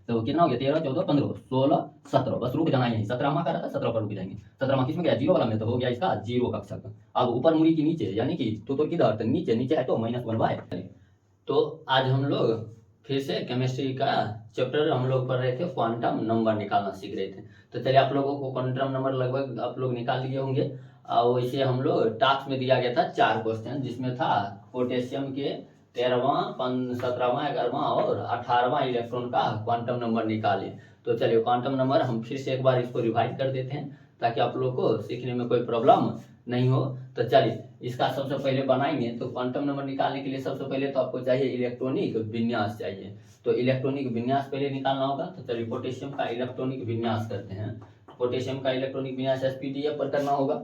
तो कितना हो गया 13 14 15 16 17, बस रुक जाना यहीं, 17वां का रहता 17 पर रुक जाएंगे। 17वां किसमें गया जीरो वाला में, तो हो गया इसका जीरो कक्षक। अब ऊपर मुड़ी की नीचे यानी कि तो किधर, तो नीचे नीचे है तो -1/। तो आज हम लोग फिर से केमिस्ट्री का चैप्टर हम लोग पढ़ रहे थे, क्वांटम नंबर निकालना सीख रहे थे। तो चलिए आप लोगों को क्वांटम नंबर लगभग आप लोग निकाल लिए होंगे। और वैसे हम लोग टास्क में दिया गया था 4 क्वेश्चन, जिसमें था पोटेशियम के 13वां 17वां 11वां और 18वां इलेक्ट्रॉन का क्वांटम नंबर निकालें। तो चलिए क्वांटम नंबर हम फिर से एक बार इसको रिवाइज कर देते हैं ताकि आप लोग को सीखने में कोई प्रॉब्लम नहीं हो। तो चलिए इसका सबसे पहले बनाएंगे। तो क्वांटम नंबर निकालने के लिए सबसे पहले तो आपको चाहिए इलेक्ट्रॉनिक विन्यास चाहिए। तो इलेक्ट्रॉनिक विन्यास पहले निकालना होगा। तो चलिए पोटेशियम का इलेक्ट्रॉनिक विन्यास करते हैं। पोटेशियम का इलेक्ट्रॉनिक विन्यास sp_df पर करना होगा।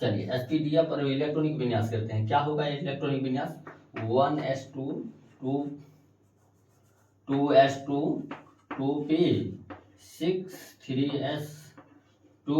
चलिए sp_df पर इलेक्ट्रॉनिक विन्यास करते हैं। क्या होगा इलेक्ट्रॉनिक विन्यास, 1s2 2s2 2p 6 3s2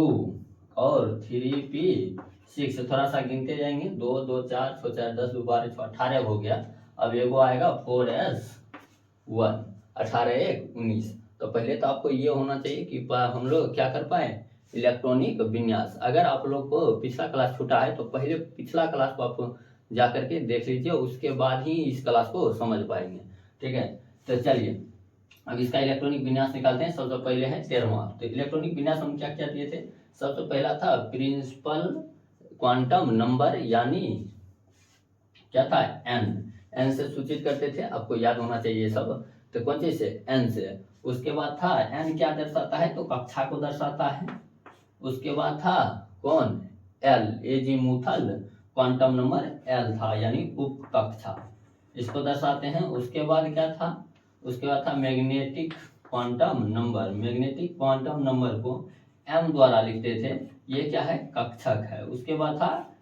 और 3p6। थोड़ा सा गिनते जाएंगे, 2 2 4 6 4 10 2 12 6 18 हो गया। अब एगो आएगा 4s1 18 1 19। तो पहले तो आपको ये होना चाहिए कि हम लोग क्या कर पाए, इलेक्ट्रॉनिक विन्यास। अगर आप लोग को पिछला क्लास छूटा है तो पहले पिछला क्लास को आप जा करके देख लीजिए, उसके बाद ही इस क्लास को समझ पाएंगे। ठीक है, तो चलिए अब इसका इलेक्ट्रॉनिक विन्यास निकालते हैं। सबसे पहले है 13वां। तो इलेक्ट्रॉनिक विन्यास हम क्या क्या दिए थे, सबसे पहला था प्रिंसिपल क्वांटम नंबर, यानी क्या था एन से सूचित करते थे, आपको याद होना चाहिए सब। तो कौन चीज से, एन से। उसके बाद था एन क्या दर्शाता है, तो कक्षा को दर्शाता है। उसके बाद था कौन, L, azimuthal quantum number L था, यानी उप कक्षा, इसको दर्शाते हैं। उसके बाद क्या था, उसके बाद था magnetic quantum number. Magnetic quantum number को एम द्वारा लिखते थे, ये क्या है, कक्षक है। उसके बाद था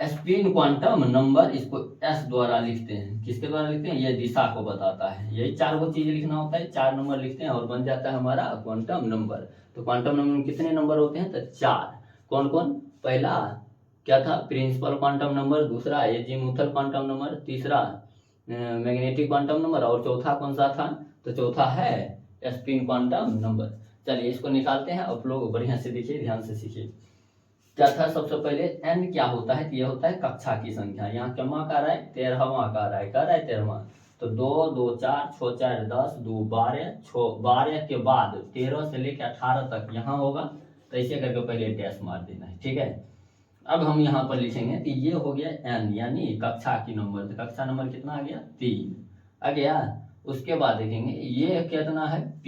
स्पिन क्वांटम नंबर, इसको एस द्वारा लिखते हैं। किसके द्वारा लिखते हैं, ये दिशा को बताता है। यही 4 वो चीजें लिखना होता है, 4 नंबर लिखते हैं और बन जाता है हमारा क्वांटम नंबर। तो क्वांटम नंबर में कितने नंबर होते हैं, तो 4। कौन कौन, पहला क्या था, प्रिंसिपल क्वांटम नंबर, दूसरा एजीमुथल क्वांटम नंबर, तीसरा मैग्नेटिक क्वांटम नंबर, और चौथा कौन सा था, तो चौथा है स्पिन क्वांटम नंबर। चलिए इसको निकालते हैं, आप लोग बढ़िया से देखिए, ध्यान से सीखिए। क्या था, सबसे पहले n क्या होता है, ये होता है कक्षा की संख्या। यहाँ क्या कर रहा है, 13वां कर रहा है, 13वां। तो 2 2 4 6 4 10 2 12 6 12 के बाद 13 से लेकर 18 तक यहाँ होगा। तो ऐसे करके पहले डैश मार देना है। ठीक है, अब हम यहाँ पर लिखेंगे कि ये हो गया n, यानी कक्षा की नंबर। तो कक्षा नंबर कितना आ गया, 3 आ गया। उसके बाद देखेंगे ये कितना है, p,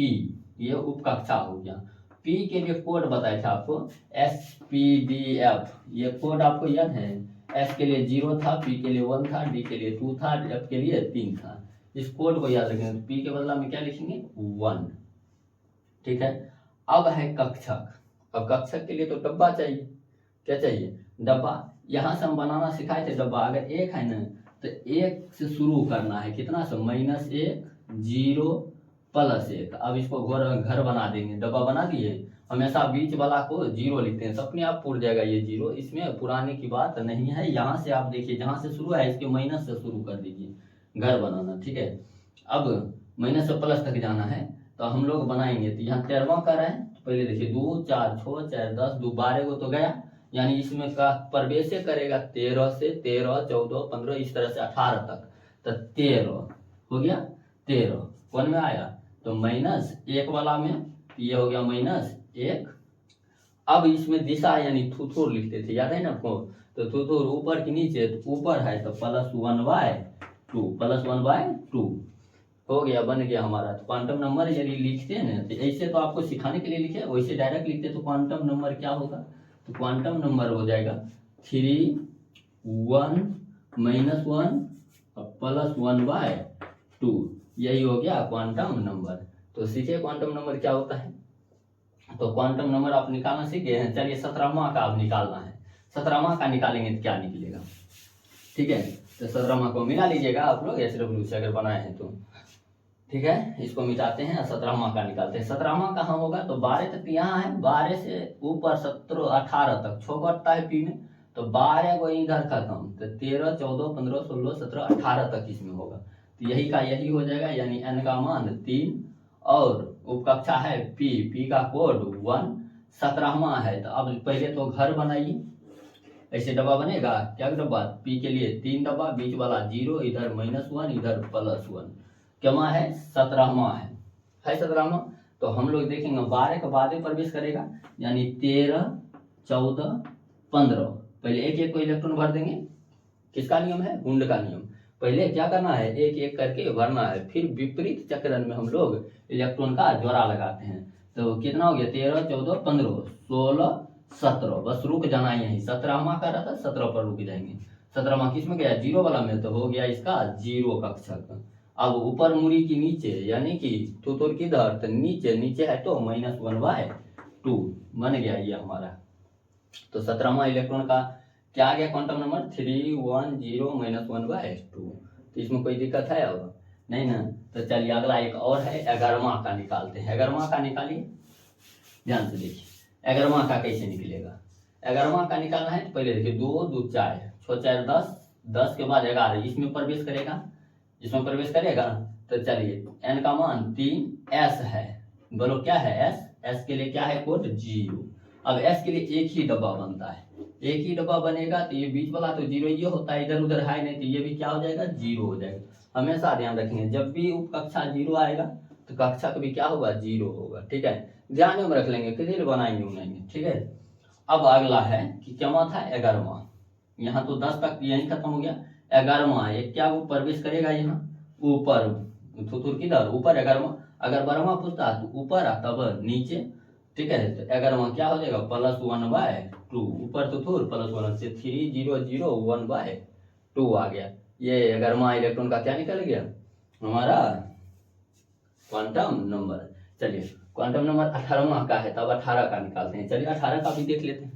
ये उप कक्षा हो गया। p के लिए कोड बताए थे आपको, sp_df, ये कोड आपको याद है। s के लिए 0 था, p के लिए 1 था, d के लिए 2 था, f के लिए 3 था। इस कोड को याद रखेंगे। तो p के बदला में क्या लिखेंगे, 1। ठीक है, अब है कक्षक। अब कक्षक के लिए तो डब्बा चाहिए, क्या चाहिए, डब्बा। यहाँ से हम बनाना सिखाए थे डब्बा। अगर 1 है ना तो 1 से शुरू करना है, कितना से, -1 0 +1। अब इसको घर बना देंगे, डब्बा बना दिए। हमेशा बीच वाला को 0 लिखते हैं, तो अपने आप पूर जाएगा ये 0, इसमें पुराने की बात नहीं है। यहाँ से आप देखिए, जहाँ से शुरू है इसके माइनस से शुरू कर दीजिए घर बनाना। ठीक है, अब माइनस से प्लस तक जाना है, तो हम लोग बनाएंगे। तो यहाँ 13वां कर रहे हैं, तो पहले देखिए 2 4 6 4 10 2 12 को तो गया, यानी इसमें का प्रवेश करेगा 13 से 13 14 15 इस तरह से 18 तक। तो 13 हो गया, 13 कौन में आया, तो -1 वाला में, ये हो गया -1। अब इसमें दिशा यानी थुथुर लिखते थे, याद है ना आपको। तो थुथुर ऊपर की नीचे, तो ऊपर है तो +1/2, +1/2 हो गया, बन गया हमारा। तो क्वांटम नंबर यदि लिखते हैं ना, तो ऐसे तो आपको सिखाने के लिए लिखे, वैसे डायरेक्ट लिखते तो क्वांटम नंबर क्या होगा, तो क्वांटम नंबर हो जाएगा 3 1 -1 +1/2। यही हो गया क्वांटम नंबर। तो सीखिए क्वांटम नंबर क्या होता है। तो क्वांटम नंबर आप निकालना सीख गए हैं। चलिए 17वां का आप निकालना है। 17वां का निकालेंगे तो क्या निकलेगा, ठीक है। तो 17वां को मिला लीजिएगा आप लोग, SW से अगर बनाए हैं तो। ठीक है, इसको मिटाते हैं, 17वां का निकालते हैं। 17वां कहाँ होगा, तो 12 तक यहाँ है, 12 से ऊपर 17 18 तक 6 कटता है पी में, तो 12 को इधर खत्म, तो 13 14 15 16 17 18 तक इसमें होगा। तो यही का यही हो जाएगा, यानी n का मान 3 और उपकक्षा है पी का कोड 1 17वां है। तो अब पहले तो घर बनाइए, ऐसे डब्बा बनेगा क्या डब्बा, पी के लिए 3 डब्बा, बीच वाला 0, इधर -1, इधर +1, क्या है 17वां है 17वां। तो हम लोग देखेंगे 12 के बाद में प्रवेश करेगा, यानी 13 14 15। पहले एक एक को इलेक्ट्रॉन भर देंगे, किसका नियम है, गुंड का नियम। पहले क्या करना है, एक एक करके भरना है, फिर विपरीत चक्रण में हम लोग इलेक्ट्रॉन का जोड़ा लगाते हैं। तो कितना हो गया, 13 14 15 16 17, बस रुक जाना है यहीं, 17वां का रहा था 17 पर रुक जाएंगे। 17वां किस में गया, 0 वाला में, तो हो गया इसका 0 कक्षक। अब ऊपर मुड़ी की नीचे, यानी कि थुथुर किधर, तो नीचे, नीचे है तो -1/2 बन गया ये हमारा। तो 17वां इलेक्ट्रॉन का क्या आ गया क्वांटम नंबर 310 -1/2। तो इसमें कोई दिक्कत है अब नहीं ना। तो चलिए अगला एक और है, 11वां का निकालते हैं। 11वां का निकालिए, ध्यान से देखिए 11वां का कैसे निकलेगा। 11वां का निकालना है तो पहले देखिए 2 2 4 6 4 10, 10 के बाद 11 इसमें प्रवेश करेगा, इसमें प्रवेश करेगा। तो चलिए n का मान 3, s है, बोलो क्या है s के लिए क्या है कोड 0। अब s के लिए एक ही डब्बा बनता है, एक ही डब्बा बनेगा, तो ये बीच वाला तो 0 ये होता है, इधर उधर है नहीं, तो ये भी क्या हो जाएगा 0 हो जाएगा। हमेशा ध्यान रखेंगे जब भी उपकक्षा 0 आएगा तो कक्षा का भी क्या होगा 0 होगा, ठीक है, ध्यान में रख लेंगे, किसी बनाएंगे, ठीक है। अब अगला है कि क्या था 11वां, यहाँ तो 10 तक यही खत्म हो गया। 11वां एक क्या वो प्रवेश करेगा यहाँ ऊपर, थुथुर किधर ऊपर, 11वां। अगर 12वां पूछता तो ऊपर तब नीचे, ठीक है। तो 11वां क्या हो जाएगा +1/2, ऊपर थुथुर +1 से 30012 आ गया। ये 11वां इलेक्ट्रॉन का क्या निकल गया हमारा क्वांटम नंबर। चलिए क्वांटम नंबर 18वां का है, तब 18 का निकालते हैं। चलिए 18 का भी देख लेते हैं।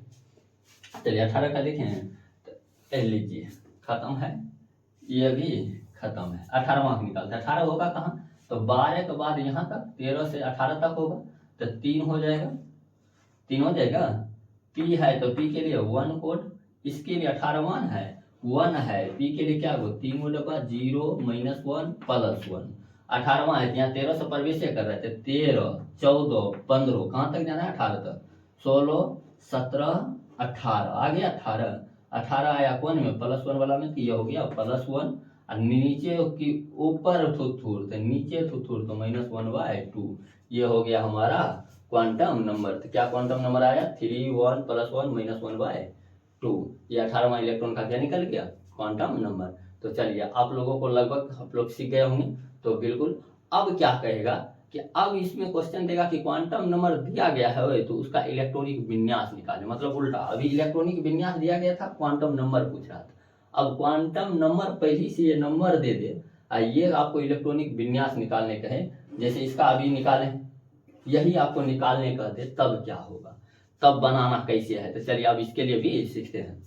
चलिए 18 का देखें तो लीजिए खत्म है, ये भी खत्म है। 18वां निकालते हैं। 18 होगा कहाँ, तो 12 के बाद यहाँ तक 13 से 18 तक होगा, तो 3 हो जाएगा, 3 हो जाएगा। पी है तो पी के लिए 1 कोड, इसके लिए 18वां है 1 है, पी के लिए क्या हो 3 गो डब्बा, 0 -1 +1। 18वां है, यहाँ 13 से प्रवेश कर रहे थे, 13 14 15 कहाँ तक जाना है 18 तक, 16 17 18 आ गया 18। 18 आया कौन में, +1 वाला में, तो ये हो गया +1, और नीचे की ऊपर थुथुर, तो नीचे थुथुर तो -1/2, ये हो गया हमारा क्वांटम नंबर। तो क्या क्वांटम नंबर आया 3 1 +1 -1/2, ये 18वां इलेक्ट्रॉन का क्या निकल गया क्वांटम नंबर। तो चलिए आप लोगों को लगभग आप लोग सीख गए होंगे, तो बिल्कुल। अब क्या कहेगा कि अब इसमें क्वेश्चन देगा कि क्वांटम नंबर दिया गया है तो उसका इलेक्ट्रॉनिक विन्यास निकालें, मतलब उल्टा, अभी इलेक्ट्रॉनिक विन्यास दिया गया था, क्वांटम नंबर पूछ रहा था। अब क्वांटम नंबर पहले से ये नंबर दे दे, ये आपको इलेक्ट्रॉनिक विन्यास निकालने का है, जैसे इसका अभी निकालें, यही आपको निकालने का दे, तब क्या होगा, तब बनाना कैसे है। तो चलिए अब इसके लिए भी सीखते हैं।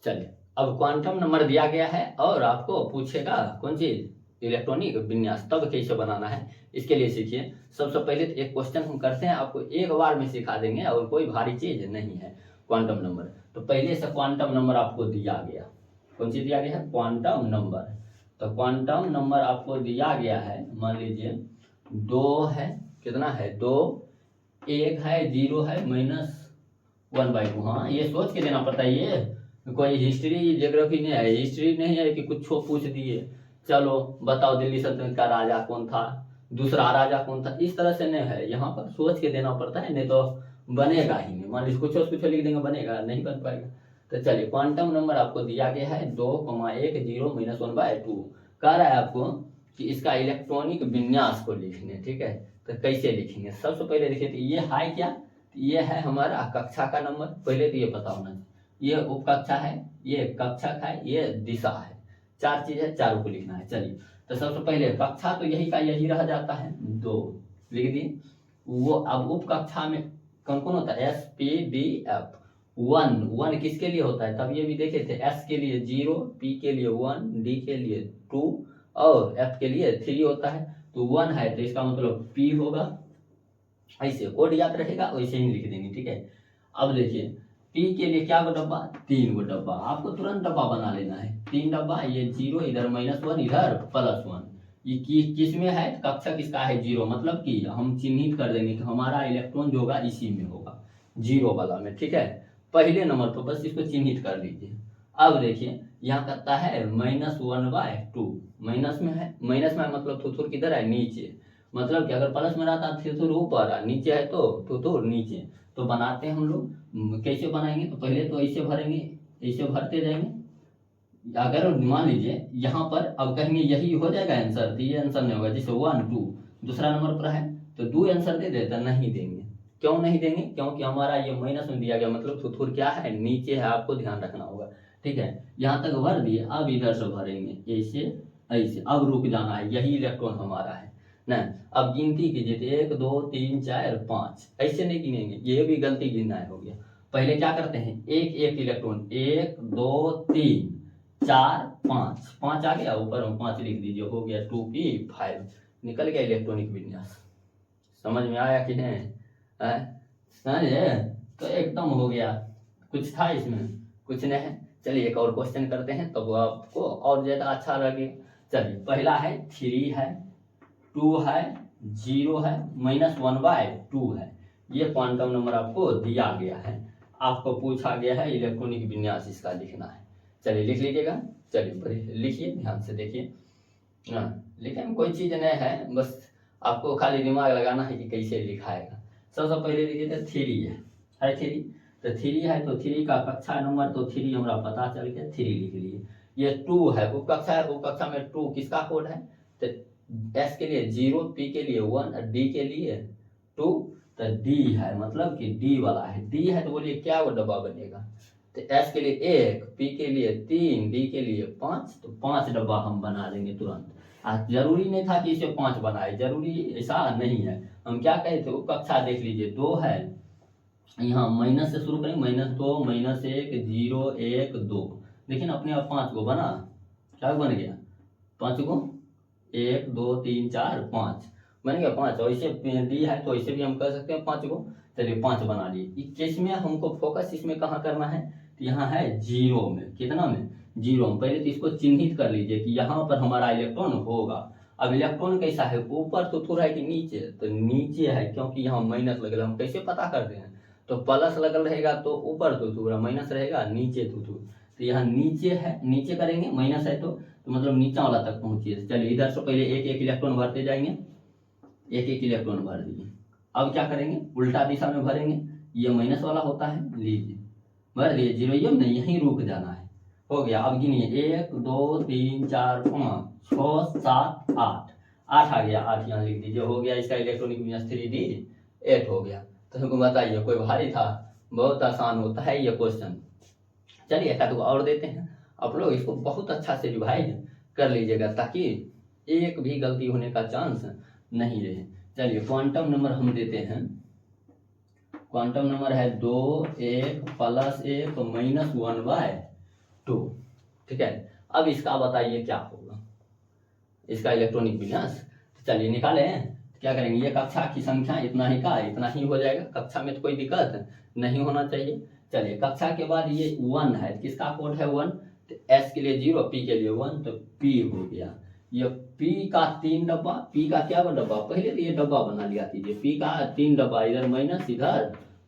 चलिए अब क्वांटम नंबर दिया गया है और आपको पूछेगा कौन चीज, इलेक्ट्रॉनिक विन्यास, तब कैसे बनाना है इसके लिए सीखिए। सबसे पहले तो एक क्वेश्चन हम करते हैं, आपको एक बार में सिखा देंगे और कोई भारी चीज नहीं है क्वांटम नंबर। तो पहले से क्वांटम नंबर आपको दिया गया, कौन सी दिया गया है क्वांटम नंबर। तो क्वांटम नंबर आपको दिया गया है, मान लीजिए 2 है, कितना है 2, 1 है, 0 है, -1/2। हाँ ये सोच के देना पड़ता है, ये कोई हिस्ट्री ज्योग्राफी नहीं है, हिस्ट्री नहीं है कि कुछ पूछ दिए चलो बताओ दिल्ली सल्तनत का राजा कौन था, दूसरा राजा कौन था, इस तरह से नहीं है, यहाँ पर सोच के देना पड़ता है, नहीं तो बनेगा ही नहीं। मान लीजिए कुछ लिख देंगे, बनेगा नहीं, बन पाएगा। तो चलिए क्वांटम नंबर आपको दिया गया है 2,1 0 -1/2। कह रहा है आपको कि इसका इलेक्ट्रॉनिक विन्यास को लिखने, ठीक है। तो कैसे लिखेंगे, सबसे पहले देखिए, तो ये है क्या, ये है हमारा कक्षा का नंबर, पहले तो ये पता होना चाहिए। ये उपकक्षा है, ये कक्षक है, ये दिशा है, 4 चीज है, चारों को लिखना है। चलिए तो सबसे पहले कक्षा तो यही का यही रह जाता है 2, लिख दिए। वो अब उपकक्षा में कौन कौन होता है, SPDF। 1 किसके लिए होता है, तब ये भी देखे थे, S के लिए 0, P के लिए 1, D के लिए 2 और F के लिए 3 होता है। तो 1 है तो इसका मतलब P होगा, ऐसे कोड याद रहेगा, वैसे ही लिख देंगे, ठीक है। अब देखिए P के लिए क्या गो डब्बा, 3 गो डब्बा, आपको तुरंत डब्बा बना लेना है, 3 डब्बा, ये 0 इधर -1 इधर +1, ये किस में है, कक्षा किसका है, 0, मतलब कि हम चिन्हित कर देंगे कि हमारा इलेक्ट्रॉन जो होगा इसी में होगा, 0 वाला में। ठीक है, पहले नंबर पर बस इसको चिन्हित कर लीजिए। अब देखिए यहाँ कहता है -1/2, माइनस में है, माइनस में है मतलब थुथुर किधर है, नीचे, मतलब कि अगर प्लस में रहता थुथुर ऊपर है, नीचे है तो थुथुर नीचे। तो बनाते हैं हम लोग, कैसे बनाएंगे, तो पहले तो ऐसे भरेंगे, ऐसे भरते जाएंगे। अगर मान लीजिए यहाँ पर अब कहेंगे यही हो जाएगा आंसर, तो ये आंसर नहीं होगा, जैसे 1 2 दूसरा नंबर पर है तो 2 आंसर दे देता, नहीं देंगे। क्यों नहीं देंगे, क्योंकि हमारा ये माइनस में दिया गया, मतलब थुथुर क्या है, नीचे है, आपको ध्यान रखना होगा। ठीक है, यहाँ तक भर दिए, अब इधर से भरेंगे ऐसे ऐसे, अब रुक जाना है, यही इलेक्ट्रॉन हमारा है ना। अब गिनती कीजिए, 1 2 3 4 5, ऐसे नहीं गिनेंगे, ये भी गलती गिनना है, हो गया। पहले क्या करते हैं, एक एक इलेक्ट्रॉन, 1 2 3 4 5, 5 आ गया, ऊपर हम 5 लिख दीजिए, हो गया 2p5, निकल गया इलेक्ट्रॉनिक विन्यास। समझ में आया कि नहीं, समझे, तो एकदम हो गया। कुछ था इसमें, कुछ नहीं है। चलिए एक और क्वेश्चन करते हैं, तब आपको और ज्यादा अच्छा लगे। चलिए पहला है 3 है, 2 है, 0 है, -1/2 है, ये क्वांटम नंबर आपको दिया गया है, आपको पूछा गया है इलेक्ट्रॉनिक विन्यास इसका लिखना है। चलिए लिख लीजिएगा, चलिए लिखिए, ध्यान से देखिए। लिखने में कोई चीज नहीं है, बस आपको खाली दिमाग लगाना है कि कैसे लिखाएगा। सबसे पहले लिखिए तो 3 है 3, तो 3 है तो 3 का कक्षा नंबर, तो 3 हमारा पता चल गया, 3 लिख लिए। ये 2 है, उपकक्षा है, उपकक्षा में 2 किसका कोड है, तो S के लिए 0, P के लिए 1, D के लिए 2, तो D है, मतलब कि D वाला है। D है तो बोलिए क्या वो डब्बा बनेगा, तो S के लिए 1, P के लिए 3, D के लिए 5, तो 5 डब्बा हम बना देंगे तुरंत। जरूरी नहीं था कि इसे 5 बनाए, जरूरी ऐसा नहीं है। हम क्या कहे थे, उपकक्षा देख लीजिए, 2 है, यहाँ माइनस से शुरू करेंगे, -2 -1 0 1 2, लेकिन अपने आप 5 को बना, क्या बन गया 5 को, 1 2 3 4 5 बन गया 5। और इसे डी है तो इसे भी हम कर सकते हैं 5 को। चलिए 5 बना लिए। 21 में हमको फोकस इसमें कहाँ करना है, तो यहाँ है 0 में, कितना में, 0 में। पहले तो इसको चिन्हित कर लीजिए कि यहाँ पर हमारा इलेक्ट्रॉन होगा। अब इलेक्ट्रॉन कैसा है, ऊपर तो थोड़ा है कि नीचे, तो नीचे है, क्योंकि यहाँ माइनस लगल, हम कैसे पता करते हैं, तो प्लस लगल रहेगा तो ऊपर तो थोड़ा, माइनस रहेगा नीचे तो यहाँ नीचे है, नीचे करेंगे, माइनस है तो मतलब नीचा वाला तक पहुंचिए। चलिए इधर से पहले एक एक इलेक्ट्रॉन भरते जाएंगे, एक एक इलेक्ट्रॉन भर दिए। अब क्या करेंगे, उल्टा दिशा में भरेंगे, ये माइनस वाला होता है, लीजिए भर दिए, 0 ये नहीं, यहीं रुक जाना है, हो गया। अब गिनिए 1 2 3 4 5 6 7 8, 8 आ गया, 8 यहाँ लिख दीजिए, हो गया इसका इलेक्ट्रॉनिक विन्यास 3D 8 हो गया। तो हमको बताइए, कोई भारी था, बहुत आसान होता है ये क्वेश्चन। चलिए एक आध और देते हैं, आप लोग इसको बहुत अच्छा से रिवाइज कर लीजिएगा, ताकि एक भी गलती होने का चांस नहीं रहे। चलिए क्वांटम नंबर हम देते हैं, क्वांटम नंबर है 2 1 + 1 -1/2। ठीक है, अब इसका बताइए क्या होगा, इसका इलेक्ट्रॉनिक विन्यास। चलिए निकाले, क्या करेंगे, ये कक्षा की संख्या इतना ही का इतना ही हो जाएगा, कक्षा में तो कोई दिक्कत नहीं होना चाहिए। चलिए कक्षा के बाद ये 1 है, किसका कोड है 1, तो S के लिए 0, P के लिए 1, तो P हो गया। ये P का 3 डब्बा, P का क्या डब्बा, पहले तो ये डब्बा बना लिया कीजिए, P का 3 डब्बा, इधर माइनस इधर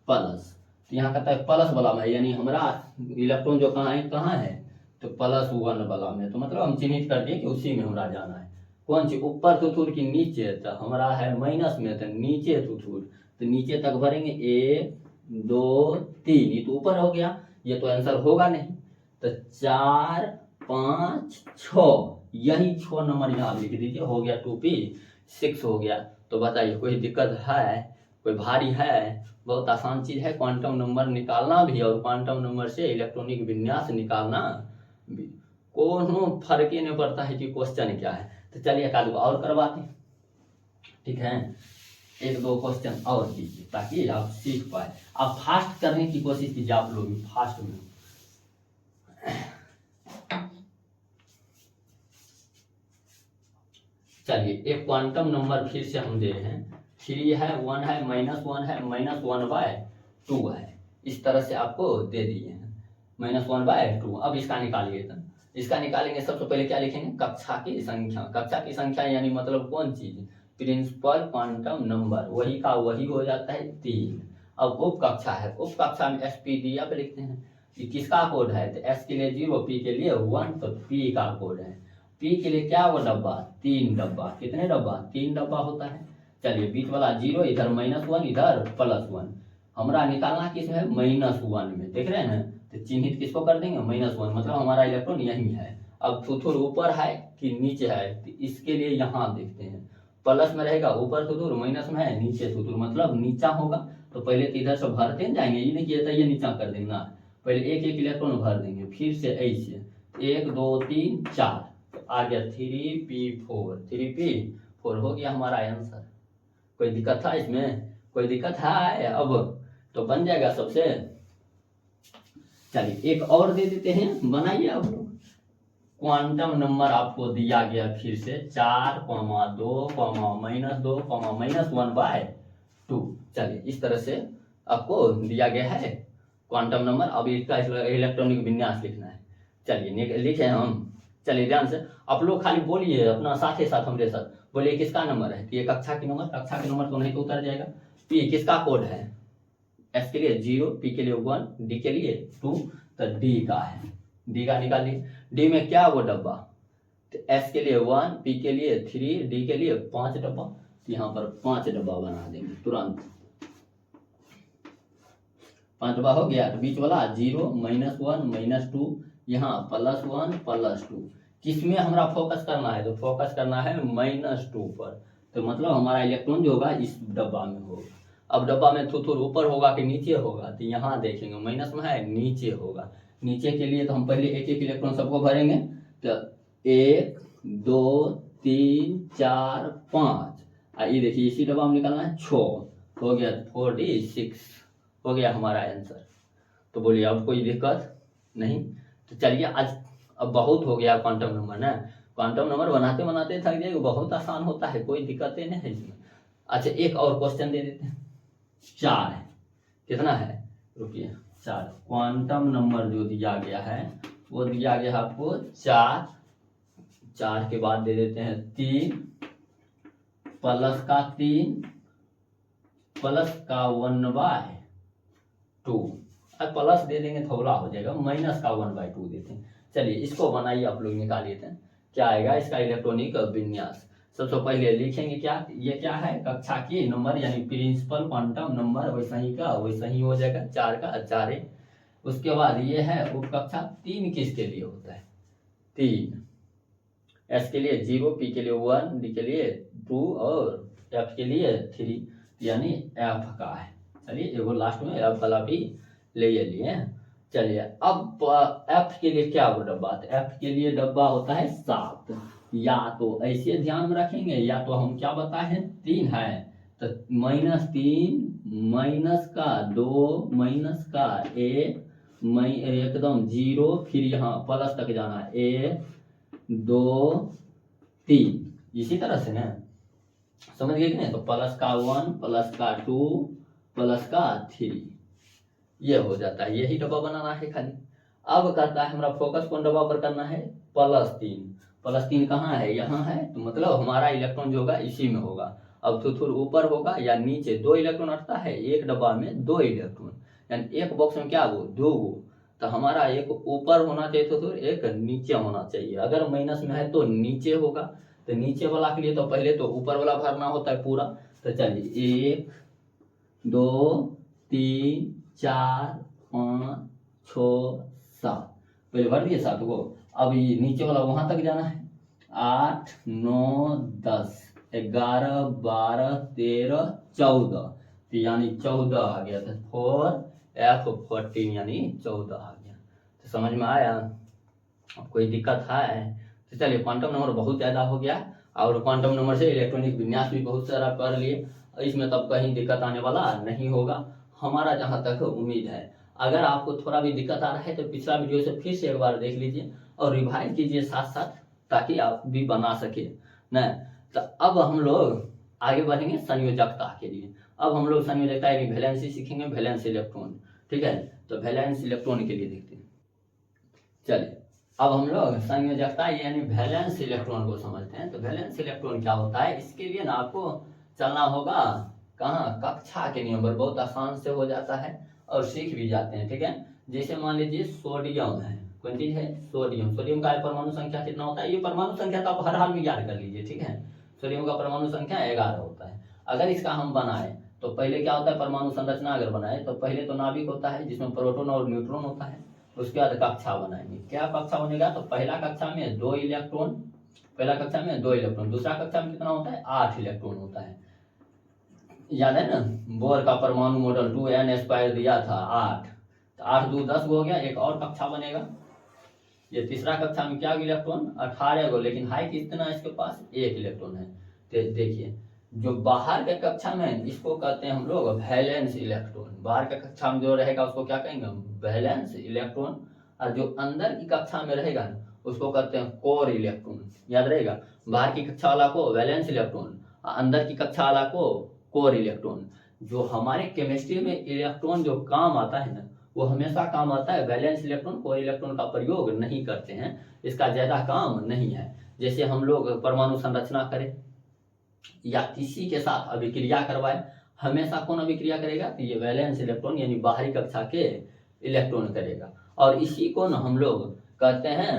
प्लस, तो यहाँ कहता है प्लस वाला में, यानी हमारा इलेक्ट्रॉन जो कहाँ है तो +1 वाला में, तो मतलब हम चिन्हित कर दिए कि उसी में हमारा जाना है। कौन सी, ऊपर थुथुर की नीचे, तो हमारा है माइनस में, तो नीचे थुथुर, तो नीचे तक भरेंगे 1 2 3, ये तो ऊपर हो गया, ये तो आंसर होगा नहीं, तो 4 5 6, यही 6 नंबर यहाँ लिख दीजिए, हो गया 2p6 हो गया। तो बताइए कोई दिक्कत है, कोई भारी है, बहुत आसान चीज है क्वांटम नंबर निकालना भी, और क्वांटम नंबर से इलेक्ट्रॉनिक विन्यास निकालना भी, कोनो फर्क ही नहीं पड़ता है कि क्वेश्चन क्या है। तो चलिए एक आध और करवाते हैं, ठीक है, 1-2 क्वेश्चन और कीजिए ताकि आप सीख पाए। आप फास्ट करने की कोशिश कीजिए, आप लोग फास्ट में। चलिए एक क्वांटम नंबर फिर से हम दे रहे हैं, 3 है, 1 है, -1 है, -1/2 है, इस तरह से आपको दे दिए हैं, -1/2। अब इसका निकालिए, इसका निकालेंगे सबसे पहले क्या लिखेंगे, कक्षा की संख्या। कक्षा की संख्या यानी मतलब कौन चीज, प्रिंसिपल क्वांटम नंबर, वही का वही हो जाता है 3। अब उप कक्षा है, उप कक्षा में SPDF लिखते हैं। कि किसका कोड है, तो S के लिए 0, P के लिए 1, तो P का कोड है। P के लिए क्या वो डब्बा, 3 डब्बा। कितने डब्बा, 3 डब्बा होता है। चलिए बीच वाला 0, इधर -1, इधर +1। हमारा निकालना किस है, -1 में, देख रहे हैं। तो चिन्हित किसको कर देंगे, -1, मतलब हमारा इलेक्ट्रॉन यही है। अब थोड़ा ऊपर है कि नीचे है, तो इसके लिए यहाँ देखते हैं। प्लस में रहेगा ऊपर थोड़ा, माइनस में है नीचे थोड़ा, मतलब नीचा होगा। तो पहले तो इधर से भरते जाएंगे, ये नहीं किया था ये नीचा कर देंगे, पहले एक एक इलेक्ट्रॉन भर देंगे, फिर से ऐसे 1 2 3 4, तो आ गया 3p4। 3p4 हो गया हमारा आंसर। कोई दिक्कत था इसमें, कोई दिक्कत है अब, तो बन जाएगा सबसे। चलिए एक और दे देते हैं, बनाइए आप लोग। क्वांटम नंबर आपको दिया गया फिर से 4, 2, -2, -1/2। चलिए इस तरह से आपको दिया गया है क्वांटम नंबर। अब इसका इलेक्ट्रॉनिक विन्यास लिखना है। चलिए लिखे हम। चलिए ध्यान से आप लोग खाली बोलिए अपना साथ ही साथ हमारे साथ बोलिए किसका नंबर है। ये कक्षा की नंबर, कक्षा के नंबर तो नहीं तो उतर जाएगा। पी किसका कोड है, S के लिए 0, P के लिए 1, D के लिए 2, तो D का है। D का निकालिए। D में क्या वो डब्बा, तो S के लिए 1, P के लिए 3, D के लिए 5 डब्बा। तो यहाँ पर 5 डब्बा बना देंगे तुरंत। 5 डब्बा हो गया। तो बीच वाला 0, -1, -2, यहाँ +1, +2। किसमें हमारा फोकस करना है, तो फोकस करना है -2 पर। तो मतलब हमारा इलेक्ट्रॉन जो होगा इस डब्बा में होगा। अब डब्बा में थोड़ा ऊपर होगा कि नीचे होगा, तो यहाँ देखेंगे माइनस में है, नीचे होगा। नीचे के लिए तो हम पहले एक एक इलेक्ट्रॉन सबको भरेंगे। तो 1 2 3 4 5, ये देखिए इसी डब्बा में निकालना है 6, हो गया 46, हो गया हमारा आंसर। तो बोलिए अब कोई दिक्कत नहीं। तो चलिए आज अब बहुत हो गया क्वांटम नंबर ना, क्वांटम नंबर बनाते बनाते थक जाएगा, बहुत आसान होता है, कोई दिक्कत नहीं है इसमें। अच्छा एक और क्वेश्चन दे देते हैं। 4 है, कितना है, रुकिए 4 क्वांटम नंबर जो दिया गया है वो दिया गया है आपको 4। 4 के बाद दे देते हैं 3, प्लस का 3, प्लस का 1/2, अब प्लस दे देंगे थोड़ा हो जाएगा, माइनस का 1/2 देते हैं। चलिए इसको बनाइए आप लोग, निकालिए थे क्या आएगा इसका इलेक्ट्रॉनिक विन्यास। सबसे पहले लिखेंगे क्या, ये क्या है, कक्षा की नंबर यानी प्रिंसिपल क्वांटम नंबर, वैसा ही का वैसा ही हो जाएगा, 4 का 4। उसके बाद ये है उपकक्षा 3 किसके लिए होता है, 3, S के लिए 0, P के लिए 1, D के लिए 2 और F के लिए 3, यानी F का है। चलिए एगो लास्ट में F वाला भी ले लिए। चलिए अब F के लिए क्या वो डब्बा, तो F के लिए डब्बा होता है 7। या तो ऐसे ध्यान में रखेंगे, या तो हम क्या बताए हैं 3 है, तो -3, -2, -1, एकदम 0, फिर यहाँ प्लस तक जाना है 1 2 3, इसी तरह से ना, समझ गए कि नहीं। तो प्लस का 1, प्लस का 2, प्लस का 3, ये हो जाता है, यही डब्बा बनाना है खाली। अब कहता है हमारा फोकस कौन डब्बा पर करना है, +3। +3 कहाँ है, यहाँ है, तो मतलब हमारा इलेक्ट्रॉन जो होगा इसी में होगा। अब तो थोड़ा ऊपर होगा या नीचे, 2 इलेक्ट्रॉन अटता है एक डब्बा में, 2 इलेक्ट्रॉन, यानी एक बॉक्स में क्या वो 2 गो। तो हमारा एक ऊपर होना चाहिए तो एक नीचे होना चाहिए। अगर माइनस में है तो नीचे होगा, तो नीचे वाला के लिए तो पहले तो ऊपर वाला भरना होता है पूरा। तो चलिए 1 2 3 4 5 6 7, पहले भर दिए 7 को। अब ये नीचे वाला वहां तक जाना है, 8 9 10 11 12 13 14, तो यानी 14 आ गया था, 4F14 यानी 14 आ गया। तो समझ में आया, अब कोई दिक्कत है। तो चलिए क्वांटम नंबर बहुत ज़्यादा हो गया, और क्वांटम नंबर से इलेक्ट्रॉनिक विन्यास भी बहुत सारा कर लिए, इसमें तब कहीं दिक्कत आने वाला नहीं होगा हमारा, जहाँ तक उम्मीद है। अगर आपको थोड़ा भी दिक्कत आ रहा है तो पिछला वीडियो से फिर से एक बार देख लीजिए और रिवाइज कीजिए साथ साथ, ताकि आप भी बना सके न। तो अब हम लोग आगे बढ़ेंगे संयोजकता के लिए। अब हम लोग संयोजकता यानी वैलेंसी सीखेंगे, वैलेंस इलेक्ट्रॉन, ठीक है। तो वैलेंस इलेक्ट्रॉन के लिए देखते हैं। चलिए अब हम लोग संयोजकता यानी वैलेंस इलेक्ट्रॉन को समझते हैं। तो वैलेंस इलेक्ट्रॉन क्या होता है, इसके लिए ना आपको चलना होगा कहाँ, कक्षा के नियम पर। बहुत आसान से हो जाता है और सीख भी जाते हैं, ठीक है। जैसे मान लीजिए सोडियम है, कौन चीज है, सोडियम। सोडियम का परमाणु संख्या कितना होता है, ये परमाणु संख्या तो आप हर हाल में याद कर लीजिए, ठीक है। सोडियम का परमाणु संख्या 11 होता है। अगर इसका हम बनाए तो पहले क्या होता है, परमाणु संरचना अगर बनाए तो पहले तो नाभिक होता है जिसमें प्रोटॉन और न्यूट्रॉन होता है। उसके बाद कक्षा बनाएंगे, क्या कक्षा बनेगा, तो पहला कक्षा में 2 इलेक्ट्रॉन, पहला कक्षा में 2 इलेक्ट्रॉन, दूसरा कक्षा में कितना होता है, 8 इलेक्ट्रॉन होता है। याद है ना, बोर का परमाणु मॉडल 2n² दिया था 8, तो 8 2 10 हो गया, एक और कक्षा बनेगा। ये तीसरा कक्षा में क्या इलेक्ट्रॉन, 18 गो, लेकिन हाइट कितना है इसके पास, 1 इलेक्ट्रॉन है। देखिए जो बाहर के कक्षा में इसको कहते हैं हम लोग वैलेंस इलेक्ट्रॉन। बाहर के कक्षा में जो रहेगा उसको क्या कहेंगे, वैलेंस इलेक्ट्रॉन। और जो अंदर की कक्षा में रहेगा उसको कहते हैं कोर इलेक्ट्रॉन। याद रहेगा, बाहर की कक्षा वाला को वैलेंस इलेक्ट्रॉन, अंदर की कक्षा वाला को कोर इलेक्ट्रॉन। जो हमारे केमिस्ट्री में इलेक्ट्रॉन जो काम आता है ना, वो हमेशा काम आता है वैलेंस इलेक्ट्रॉन। कोर इलेक्ट्रॉन का प्रयोग नहीं करते हैं, इसका ज्यादा काम नहीं है। जैसे हम लोग परमाणु संरचना करें या किसी के साथ अभिक्रिया करवाए, हमेशा कौन अभिक्रिया करेगा, तो ये वैलेंस इलेक्ट्रॉन यानी बाहरी कक्षा के इलेक्ट्रॉन करेगा। और इसी को न हम लोग कहते हैं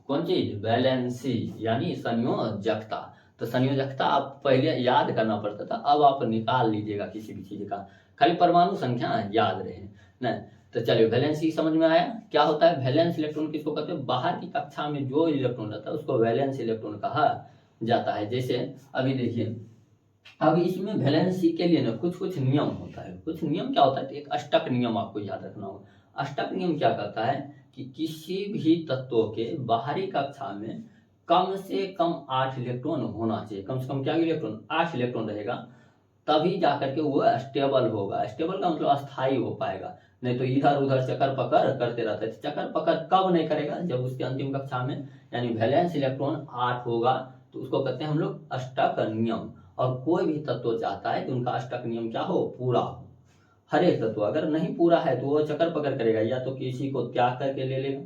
कौन चीज, वैलेंसी यानी संयोजकता। तो संयोजकता आप पहले याद करना पड़ता था, अब आप निकाल लीजिएगा किसी भी चीज का, खाली परमाणु संख्या याद रहे ना। तो चलिए वैलेंसी समझ में आया, क्या होता है वैलेंस इलेक्ट्रॉन, किसको कहते हैं, बाहर की कक्षा में जो इलेक्ट्रॉन रहता है उसको वैलेंस इलेक्ट्रॉन कहा जाता है। जैसे अभी देखिए, अब इसमें वैलेंसी के लिए ना कुछ कुछ नियम होता है। कुछ नियम क्या होता है, तो एक अष्टक नियम आपको याद रखना होगा। अष्टक नियम क्या कहता है कि किसी भी तत्व के बाहरी कक्षा में कम से कम 8 इलेक्ट्रॉन होना चाहिए। कम से कम क्या इलेक्ट्रॉन, 8 इलेक्ट्रॉन रहेगा, तभी जाकर के वो स्टेबल होगा। स्टेबल का मतलब अस्थायी हो पाएगा, नहीं तो इधर उधर चक्कर पकड़ करते रहता है। चक्कर पकड़ कब नहीं करेगा, जब उसके अंतिम कक्षा में यानी वैलेंस इलेक्ट्रॉन 8 होगा, तो उसको कहते हैं हम लोग अष्टक नियम। और कोई भी तत्व चाहता है कि उनका अष्टक नियम क्या हो, पूरा हो। हर एक तत्व अगर नहीं पूरा है तो वो चक्कर पकड़ करेगा, या तो किसी को त्याग करके ले लेगा,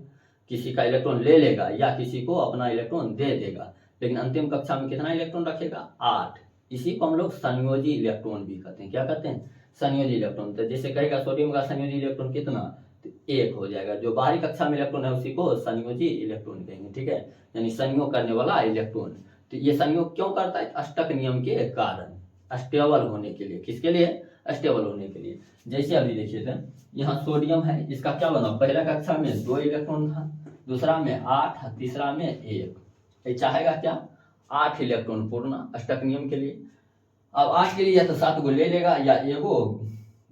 किसी का इलेक्ट्रॉन ले लेगा, या किसी को अपना इलेक्ट्रॉन दे देगा। लेकिन अंतिम कक्षा में कितना इलेक्ट्रॉन रखेगा, 8। इसी को हम लोग संयोजी इलेक्ट्रॉन भी कहते हैं। क्या कहते हैं, संयोजी इलेक्ट्रॉन। तो जैसे कहेगा सोडियम का संयोजी इलेक्ट्रॉन कितना, तो 1 हो जाएगा। जो बाहरी कक्षा में इलेक्ट्रॉन है उसी को संयोजी इलेक्ट्रॉन कहेंगे, ठीक है, यानी संयोग करने वाला इलेक्ट्रॉन। तो ये संयोग क्यों करता है, अष्टक नियम के कारण, स्टेबल होने के लिए। किसके लिए, स्टेबल होने के लिए। जैसे अभी देखिए थे, यहाँ सोडियम है, इसका क्या बना, पहला कक्षा में 2 इलेक्ट्रॉन था, दूसरा में 8, तीसरा में 1। ये चाहेगा क्या, 8 इलेक्ट्रॉन पूर्ण अष्टक नियम के लिए। अब 8 के लिए या तो 7 को ले लेगा या एगो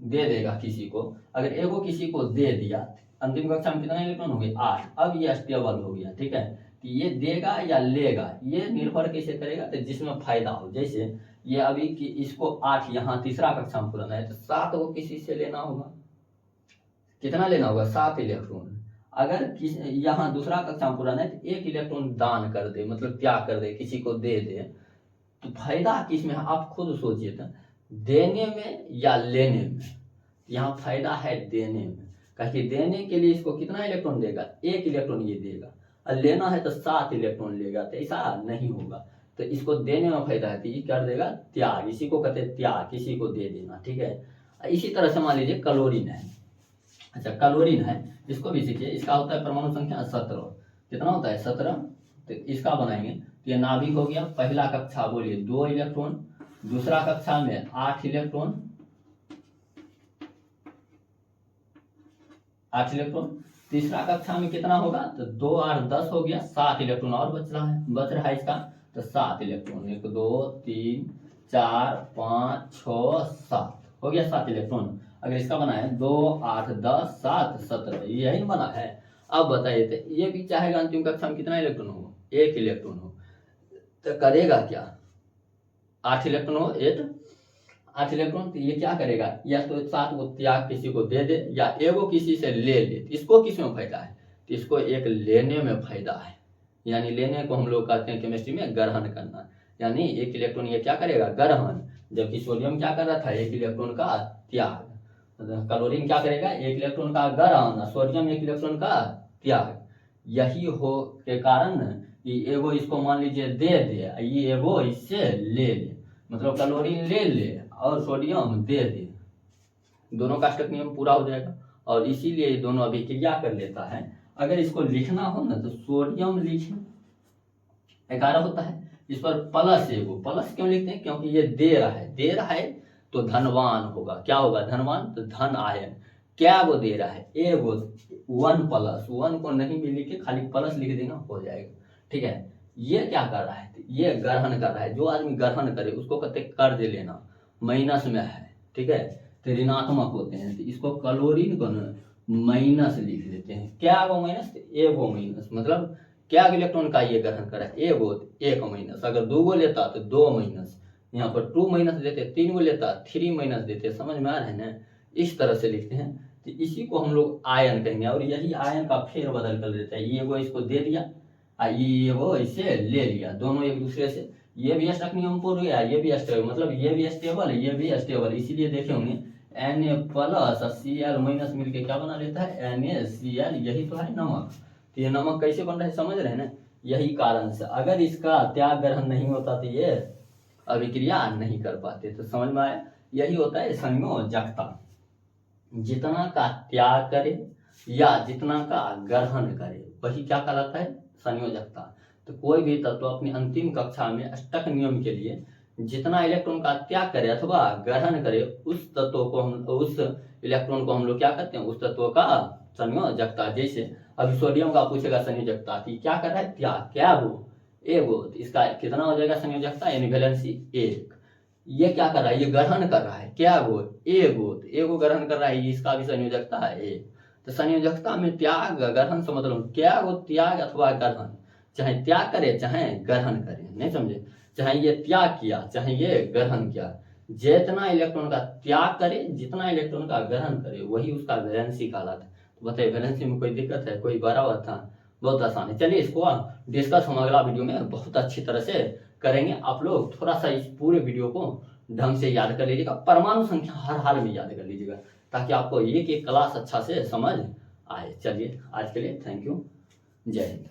दे देगा किसी को। अगर एगो किसी को दे दिया, अंतिम कक्षा में कितना इलेक्ट्रॉन हो गया, 8। अब ये स्टेबल हो गया, ठीक है। कि ये देगा या लेगा, ये निर्भर कैसे करेगा, तो जिसमें फायदा हो। जैसे ये अभी कि इसको 8 यहाँ तीसरा कक्षा में पुराना है, तो 7 को किसी से लेना होगा, कितना लेना होगा, 7 इलेक्ट्रॉन। अगर यहाँ दूसरा कक्षा में पुराना है तो 1 इलेक्ट्रॉन दान कर दे, मतलब त्याग कर दे, किसी को दे दे, तो फायदा किसमें है, आप खुद सोचिए था, देने में या लेने में। यहाँ फायदा है देने में, कहीं देने के लिए इसको कितना इलेक्ट्रॉन देगा, 1 इलेक्ट्रॉन ये देगा, और लेना है तो 7 इलेक्ट्रॉन लेगा, तो ऐसा नहीं होगा। तो इसको देने में फायदा है, तो ये कर देगा त्याग, इसी को कहते हैं त्याग, किसी को दे देना, ठीक है। इसी तरह से मान लीजिए क्लोरीन है, अच्छा क्लोरीन है, इसको भी सीखिए। इसका होता है परमाणु संख्या 17, कितना होता है, 17। तो इसका बनाएंगे, तो ये नाभिक हो गया, पहला कक्षा बोलिए 2 इलेक्ट्रॉन, दूसरा कक्षा में 8 इलेक्ट्रॉन, 8 इलेक्ट्रॉन, तीसरा कक्षा में कितना होगा, तो 2 8 10 हो गया, 7 इलेक्ट्रॉन और बच रहा है इसका, तो 7 इलेक्ट्रॉन, 1 2 3 4 5 6 7 हो गया, 7 इलेक्ट्रॉन। अगर इसका बना है 2 8 10 7 17, यही बना है। अब बताइए, तो ये भी चाहेगा अंतिम कक्षा में कितना इलेक्ट्रॉन हो, 1 इलेक्ट्रॉन हो, तो करेगा क्या, 8 इलेक्ट्रॉन हो, 8 इलेक्ट्रॉन, तो ये क्या करेगा, या तो 7 को त्याग किसी को दे दे, या एगो किसी से ले ले। इसको किस में फायदा है, तो इसको एक लेने में फायदा है, यानी लेने को हम लोग कहते हैं केमिस्ट्री में ग्रहण करना, यानी 1 इलेक्ट्रॉन ये क्या करेगा, ग्रहण। जबकि सोडियम क्या कर रहा था, 1 इलेक्ट्रॉन का त्याग। क्लोरीन क्या करेगा, 1 इलेक्ट्रॉन का ग्रहण, सोडियम 1 इलेक्ट्रॉन का त्याग। यही हो के कारण ये एगो इसको मान लीजिए दे दे, ये एगो इससे ले ले, मतलब क्लोरीन ले ले और सोडियम दे दे, दोनों का अष्टक नियम पूरा हो जाएगा। और इसीलिए ये दोनों अभिक्रिया कर लेता है। अगर इसको लिखना हो ना तो सोडियम लिखना 11 होता है, इस पर प्लस एगो, प्लस क्यों लिखते हैं, क्योंकि ये दे रहा है तो धनवान होगा, क्या होगा, धनवान, तो धन आयन। क्या वो दे रहा है, एगो, 1 प्लस, 1 को नहीं भी लिखे खाली प्लस लिख देना हो जाएगा, ठीक है। ये क्या कर रहा है, ये ग्रहण कर रहा है, जो आदमी ग्रहण करे उसको कहते हैं कर्ज लेना, माइनस में है, ठीक है, तो ऋणात्मक होते हैं, तो इसको क्लोरीन को माइनस लिख देते हैं। क्या वो माइनस, एगो माइनस, मतलब क्या इलेक्ट्रॉन का ये ग्रहण करा है, एगो, 1 माइनस, अगर 2 गो लेता तो 2 माइनस, यहाँ पर 2 माइनस देते, 3 गो लेता 3 माइनस देते, समझ में आ रहा है ना, इस तरह से लिखते हैं। तो इसी को हम लोग आयन कहेंगे, और यही आयन का फेर बदल कर देता है, ये वो इसको दे दिया, ये वो इसे ले लिया, दोनों एक दूसरे से, ये भी अष्टक नियम पूर्ण गया, ये भी स्टेबल, मतलब ये भी स्टेबल, ये भी स्टेबल, इसीलिए देखे होंगे Na प्लस Cl माइनस मिलके क्या बना लेता है, NaCl, यही तो है नमक। तो ये नमक कैसे बन रहा है, समझ रहे हैं ना, यही कारण से। अगर इसका त्याग ग्रहण नहीं होता तो ये अभिक्रिया नहीं कर पाते, तो समझ में आया, यही होता है संयोजकता, जितना का त्याग करे या जितना का ग्रहण करे वही क्या कहलाता है, संयोजकता। तो कोई भी तत्व अपनी अंतिम कक्षा में अष्टक नियम के लिए जितना इलेक्ट्रॉन का त्याग करे अथवा ग्रहण करे, उस तत्व को हम, उस इलेक्ट्रॉन को हम लोग क्या कहते हैं, उस तत्व का संयोजकता। जैसे अभी सोडियम का पूछेगा संयोजकता कि क्या कर रहा है, त्याग, क्या वो, एगो, तो इसका कितना हो जाएगा संयोजकता, यानी वैलेंसी 1। ये क्या कर रहा है, ये ग्रहण कर रहा है, क्या वो, एगो, तो एगो ग्रहण कर रहा है, इसका भी संयोजकता है 1। तो संयोजकता में त्याग ग्रहण से मतलब क्या वो, त्याग अथवा ग्रहण, चाहे त्याग करे चाहे ग्रहण करे, नहीं समझे, चाहे ये त्याग किया चाहे ये ग्रहण किया, जितना इलेक्ट्रॉन का त्याग करे जितना इलेक्ट्रॉन का ग्रहण करे वही उसका वैलेंसी कहलाता है। तो बताइए वैलेंसी में कोई दिक्कत है, कोई बड़ा हुआ था, बहुत आसान है। चलिए इसको डिस्कस हम अगला वीडियो में बहुत अच्छी तरह से करेंगे। आप लोग थोड़ा सा इस पूरे वीडियो को ढंग से याद कर लीजिएगा, परमाणु संख्या हर हाल में याद कर लीजिएगा, ताकि आपको एक एक क्लास अच्छा से समझ आए। चलिए आज के लिए थैंक यू, जय हिंद।